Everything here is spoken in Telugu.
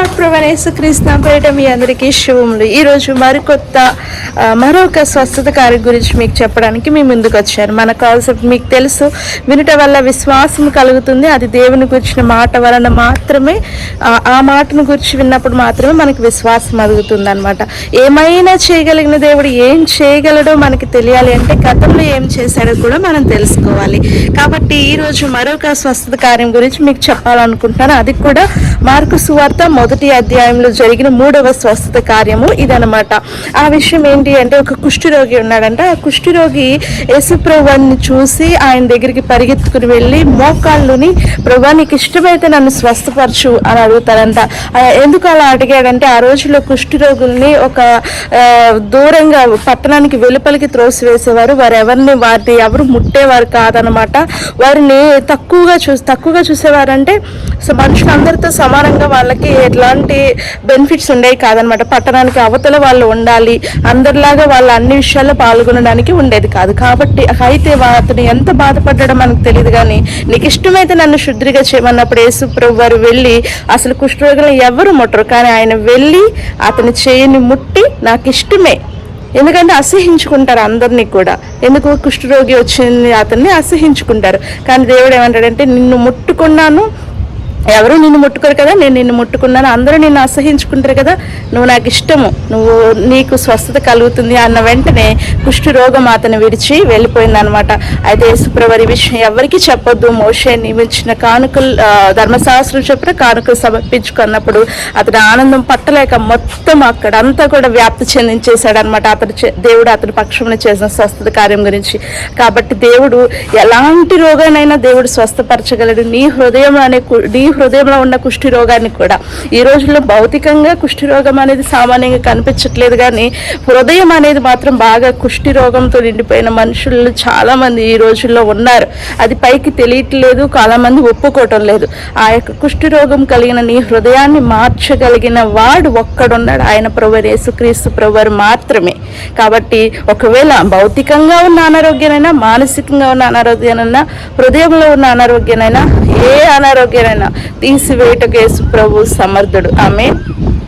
ప్రభువైన యేసుక్రీస్తు పేరిట మీ అందరికీ శుభములు. ఈరోజు మరొక స్వస్థత కార్యం గురించి మీకు చెప్పడానికి మీ ముందుకు వచ్చాను. మన కాన్సెప్ట్ మీకు తెలుసు, వినుట వల్ల విశ్వాసం కలుగుతుంది. అది దేవుని గురించిన మాట వలన మాత్రమే, ఆ మాటను గురించి విన్నప్పుడు మాత్రమే మనకి విశ్వాసం కలుగుతుంది అనమాట. ఏమైనా చేయగలిగిన దేవుడు ఏం చేయగలడో మనకి తెలియాలి అంటే గతంలో ఏం చేశాడో కూడా మనం తెలుసుకోవాలి. కాబట్టి ఈరోజు మరొక స్వస్థత కార్యం గురించి మీకు చెప్పాలనుకుంటున్నాను. అది కూడా మార్కు సువార్త 1వ అధ్యాయంలో జరిగిన 3వ స్వస్థత కార్యము ఇదనమాట. ఆ విషయం ఏంటి అంటే, ఒక కుష్ఠరోగి ఉన్నాడంట. ఆ కుష్ఠరోగి యేసు ప్రభువుని చూసి ఆయన దగ్గరికి పరిగెత్తుకుని వెళ్ళి మోకాళ్ళుని, ప్రభువా నీకు ఇష్టమైతే నన్ను స్వస్థపరచు అని అడుగుతాడంట. ఎందుకు అలా అడిగాడంటే, ఆ రోజుల్లో కుష్ఠరోగుల్ని ఒక దూరంగా పట్టణానికి వెలుపలికి త్రోసివేసేవారు. వారిని ఎవరు ముట్టేవారు కాదనమాట. వారిని తక్కువగా చూసేవారంటే మనుషులందరితో సమానంగా వాళ్ళకి ఎట్లాంటి బెనిఫిట్స్ ఉండేవి కాదనమాట. పట్టణానికి అవతల వాళ్ళు ఉండాలి, అందరిలాగా వాళ్ళు అన్ని విషయాల్లో పాల్గొనడానికి ఉండేది కాదు. కాబట్టి అయితే అతను ఎంత బాధపడ్డాడో మనకు తెలియదు. కానీ నీకు ఇష్టమైతే నన్ను శుద్ధిగా చేయమన్నప్పుడు యేసు ప్రభు వారు వెళ్ళి, అసలు కుష్ఠరోగులను ఎవరు ముట్టరు, కానీ ఆయన వెళ్ళి అతని చేయని ముట్టి నాకు ఇష్టమే, ఎందుకంటే అసహించుకుంటారు అందరినీ కూడా. ఎందుకు కుష్ఠరోగి వచ్చింది అతన్ని అసహించుకుంటారు. కానీ దేవుడు ఏమంటాడంటే, నిన్ను ముట్టుకున్నాను, ఎవరు నిన్ను ముట్టుకోరు కదా, నేను నిన్ను ముట్టుకున్నాను, అందరూ నిన్ను అసహించుకుంటారు కదా, నువ్వు నాకు ఇష్టము, నీకు స్వస్థత కలుగుతుంది అన్న వెంటనే కుష్ఠరోగం అతను విడిచి వెళ్ళిపోయింది అనమాట. అయితే యేసుప్రభు విషయం ఎవరికి చెప్పొద్దు, మోషే నియమించిన కానుకలు, ధర్మశాస్త్రం చెప్పిన కానుకలు సమర్పించుకున్నప్పుడు అతని ఆనందం పట్టలేక మొత్తం అక్కడంతా కూడా వ్యాప్తి చెందించేశాడు అనమాట. దేవుడు అతని పక్షమున చేసిన స్వస్థత కార్యం గురించి. కాబట్టి దేవుడు ఎలాంటి రోగానైనా దేవుడు స్వస్థపరచగలడు. నీ హృదయంలో ఉన్న కుష్ఠి రోగాన్ని కూడా. ఈ రోజుల్లో భౌతికంగా కుష్ఠి రోగం అనేది సామాన్యంగా కనిపించట్లేదు, కానీ హృదయం అనేది మాత్రం బాగా కుష్ఠి రోగంతో నిండిపోయిన మనుషులు చాలా మంది ఈ రోజుల్లో ఉన్నారు. అది పైకి తెలియట్లేదు, చాలా మంది ఒప్పుకోవటం లేదు. ఆ యొక్క కుష్ఠి రోగం కలిగిన నీ హృదయాన్ని మార్చగలిగిన వాడు ఒక్కడున్నాడు, ఆయన ప్రభువైన యేసుక్రీస్తు ప్రభువారు మాత్రమే. కాబట్టి ఒకవేళ భౌతికంగా ఉన్న అనారోగ్యానైనా, మానసికంగా ఉన్న అనారోగ్యానైనా, హృదయంలో ఉన్న అనారోగ్యానైనా, ఏ అనారోగ్యానైనా తీసివేయటకు యేసు ప్రభు సమర్థుడు. ఆమేన్.